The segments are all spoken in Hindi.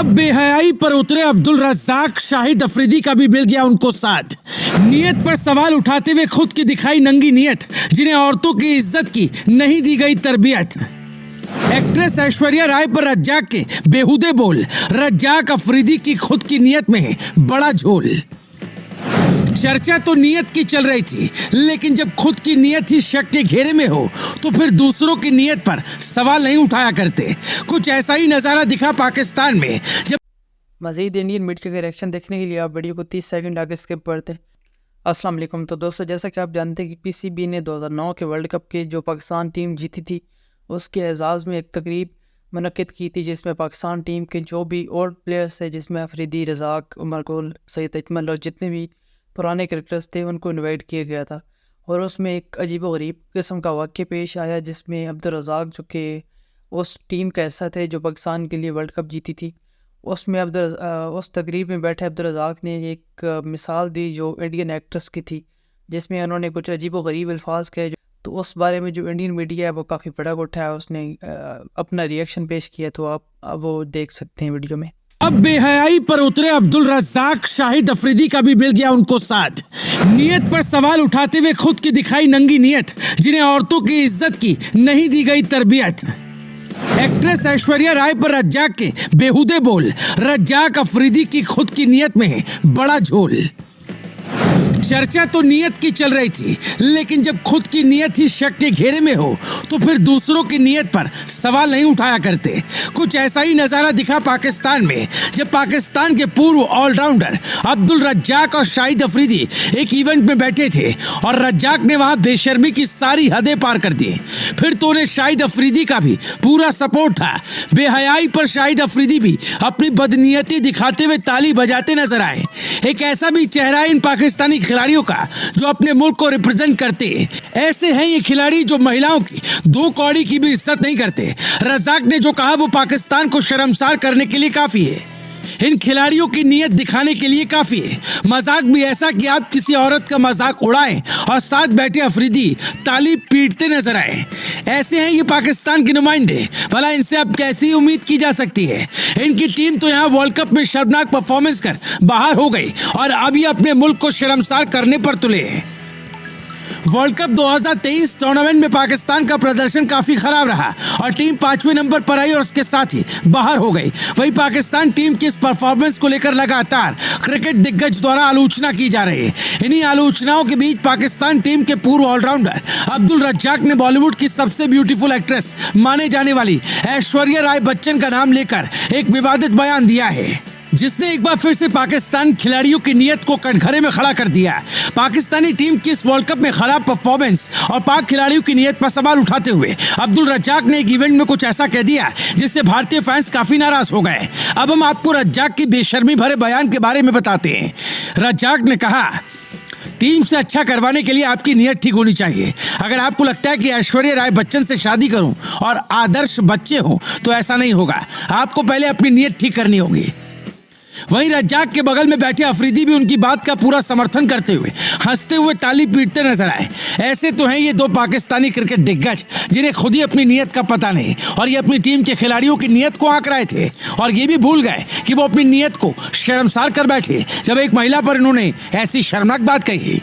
अब बेहयाई पर उतरे अब्दुल रज्जाक, शाहिद अफरीदी का भी मिल गया उनको साथ। नियत पर सवाल उठाते हुए खुद की दिखाई नंगी नियत, जिन्हें औरतों की इज्जत की नहीं दी गई तरबियत। एक्ट्रेस ऐश्वर्या राय पर रज्जाक के बेहुदे बोल, रज्जाक अफरीदी की खुद की नियत में है बड़ा झोल। चर्चा तो नियत की चल रही थी, लेकिन जब खुद की नियत ही शक के घेरे में हो तो फिर दूसरों की नियत पर सवाल नहीं उठाया करते। कुछ ऐसा ही नजारा दिखा पाकिस्तान में जब मज़ीद इंडियन मीडिया के रिएक्शन देखने के लिए आप वीडियो को 30 सेकंड आगे स्किप करते। अस्सलाम वालेकुम। तो दोस्तों, जैसा कि आप जानते हैं कि पीसीबी ने 2009 के वर्ल्ड कप के जो पाकिस्तान टीम जीती थी उसके एजाज़ में एक तकरीब मुनक्किद की थी, जिसमें पाकिस्तान टीम के जो भी और प्लेयर्स थे, जिसमें अफरीदी, रज़ाक, उमर गुल, सईद अजमल और जितने भी पुराने क्रिकेटर्स थे उनको इनवाइट किया गया था। और उसमें एक अजीब व गरीब किस्म का वाक़या पेश आया, जिसमें अब्दुल रज़ाक जो कि उस टीम का हिस्सा थे जो पाकिस्तान के लिए वर्ल्ड कप जीती थी, उसमें उस तकरीब में बैठे अब्दुल रज़ाक ने एक मिसाल दी जो इंडियन एक्ट्रेस की थी, जिसमें उन्होंने कुछ अजीब व गरीब अल्फाज कहे। तो उस बारे में जो इंडियन मीडिया है वो काफ़ी भड़क उठाया, उसने अपना रिएक्शन पेश किया। तो आप वो देख सकते हैं वीडियो में। अब बेहयाई पर उतरे अब्दुल रज्जाक, शाहिद अफरीदी का भी मिल गया उनको साथ। नियत पर सवाल उठाते हुए खुद की दिखाई नंगी नियत, जिन्हें औरतों की इज्जत की नहीं दी गई तरबियत। एक्ट्रेस ऐश्वर्या राय पर रज्जाक के बेहुदे बोल, रज्जाक अफरीदी की खुद की नियत में है बड़ा झोल। चर्चा तो नियत की चल रही थी, लेकिन जब खुद की नियत ही शक के घेरे में हो तो फिर दूसरों की नियत पर सवाल नहीं उठाया करते। कुछ ऐसा ही नजारा दिखा पाकिस्तान में जब पाकिस्तान के पूर्व ऑलराउंडर अब्दुल रज्जाक और शाहिद अफरीदी एक इवेंट में बैठे थे और रज्जाक ने वहां बेशर्मी की सारी हदें पार कर दी। फिर तो उन्हें शाहिद अफरीदी का भी पूरा सपोर्ट था। बेहयाई पर शाहिद अफरीदी भी अपनी बदनीयती दिखाते हुए ताली बजाते नजर आए। एक ऐसा भी चेहरा इन पाकिस्तानी खिलाड़ियों का जो अपने मुल्क को रिप्रेजेंट करते हैं। ऐसे हैं ये खिलाड़ी जो महिलाओं की दो कौड़ी की भी इज्जत नहीं करते। रज़ाक ने जो कहा वो पाकिस्तान को शर्मसार करने के लिए काफी है। इन खिलाड़ियों की नीयत दिखाने के लिए काफी है। मजाक भी ऐसा कि आप किसी औरत का मजाक उड़ाएं और साथ बैठे अफरीदी ताली पीटते नजर आए। ऐसे हैं ये पाकिस्तान के नुमाइंदे, भला इनसे अब कैसी उम्मीद की जा सकती है। इनकी टीम तो यहाँ वर्ल्ड कप में शर्मनाक परफॉर्मेंस कर बाहर हो गई और अब ये अपने मुल्क को शर्मसार करने पर तुले हैं। वर्ल्ड कप 2023 टूर्नामेंट में पाकिस्तान का प्रदर्शन काफी खराब रहा और टीम 5वें नंबर पर आई और उसके साथ ही बाहर हो गई। वहीं पाकिस्तान टीम की इस परफॉर्मेंस को लेकर लगातार क्रिकेट दिग्गज द्वारा आलोचना की जा रही है। इन्हीं आलोचनाओं के बीच पाकिस्तान टीम के पूर्व ऑलराउंडर अब्दुल रज्जाक ने बॉलीवुड की सबसे ब्यूटीफुल एक्ट्रेस माने जाने वाली ऐश्वर्या राय बच्चन का नाम लेकर एक विवादित बयान दिया है, जिसने एक बार फिर से पाकिस्तान खिलाड़ियों की नीयत को कटघरे में खड़ा कर दिया। पाकिस्तानी टीम की इस वर्ल्ड कप में खराब परफॉर्मेंस और पाक खिलाड़ियों की नीयत पर सवाल उठाते हुए अब्दुल रज्जाक ने एक इवेंट में कुछ ऐसा कह दिया जिससे भारतीय फैंस काफी नाराज हो गए। अब हम आपको रज्जाक की बेशर्मी भरे बयान के बारे में बताते हैं। रज्जाक ने कहा, टीम से अच्छा करवाने के लिए आपकी नीयत ठीक होनी चाहिए। अगर आपको लगता है कि ऐश्वर्या राय बच्चन से शादी करूं और आदर्श बच्चे हों तो ऐसा नहीं होगा। आपको पहले अपनी नीयत ठीक करनी होगी। वहीं रज्जाक के बगल में बैठे अफरीदी भी उनकी बात का पूरा समर्थन करते हुए हंसते हुए ताली पीटते नजर आए। ऐसे तो हैं ये दो पाकिस्तानी क्रिकेट दिग्गज जिन्हें खुद ही अपनी नीयत का पता नहीं और ये अपनी टीम के खिलाड़ियों की नीयत को आंक रहे थे और ये भी भूल गए कि वो अपनी नीयत को शर्मसार कर बैठे जब एक महिला पर इन्होंने ऐसी शर्मनाक बात कही।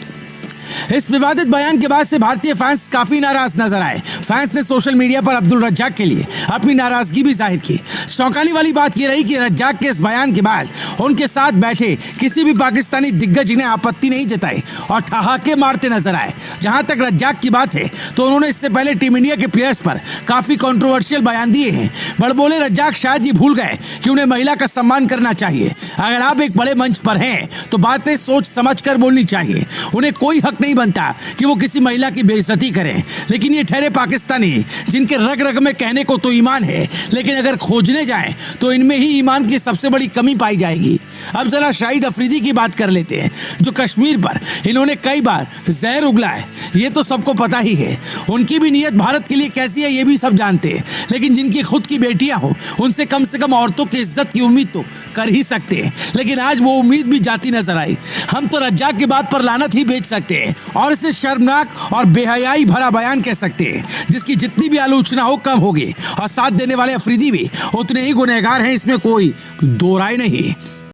इस विवादित बयान के बाद से भारतीय फैंस काफी नाराज नजर आए। फैंस ने सोशल मीडिया पर अब्दुल रज्जाक के लिए अपनी नाराजगी भी जाहिर की। चौंकाने वाली बात यह रही कि रज्जाक के इस बयान के बाद उनके साथ बैठे किसी भी पाकिस्तानी दिग्गज ने आपत्ति नहीं जताई और ठहाके मारते नजर आए। जहां तक रज्जाक की बात है तो उन्होंने इससे पहले टीम इंडिया के प्लेयर्स पर काफी कंट्रोवर्शियल बयान दिए हैं। बड़बोले रज्जाक शायद ये भूल गए कि उन्हें महिला का सम्मान करना चाहिए। अगर आप एक बड़े मंच पर हैं तो बातें सोच समझ कर बोलनी चाहिए। उन्हें कोई हक नहीं बनता कि वो किसी महिला की बेइज्जती करें। लेकिन ये ठहरे पाकिस्तानी जिनके रग रग में कहने को तो ईमान है, लेकिन अगर खोजने जाएं तो इनमें ही ईमान की सबसे बड़ी कमी पाई जाएगी। अब जरा शाहिद अफरीदी की बात कर लेते हैं, जो कश्मीर पर इन्होंने कई बार जहर उगला है। ये तो सबको पता ही है। उनकी भी नीयत भारत के लिए कैसी है ये भी सब जानते हैं, लेकिन जिनकी खुद की बेटियां हो उनसे कम से कम औरतों की इज्जत की उम्मीद तो कर ही सकते हैं। लेकिन आज वो उम्मीद भी जाती नजर आई। हम तो रज्जाक की बात पर लानत ही बेच सकते हैं और इसे शर्मनाक और बेहयाई भरा बयान कह सकते हैं, जिसकी जितनी भी आलोचना हो कम होगी। और साथ देने वाले अफरीदी भी उतने ही गुनहगार हैं, इसमें कोई दो राय नहीं।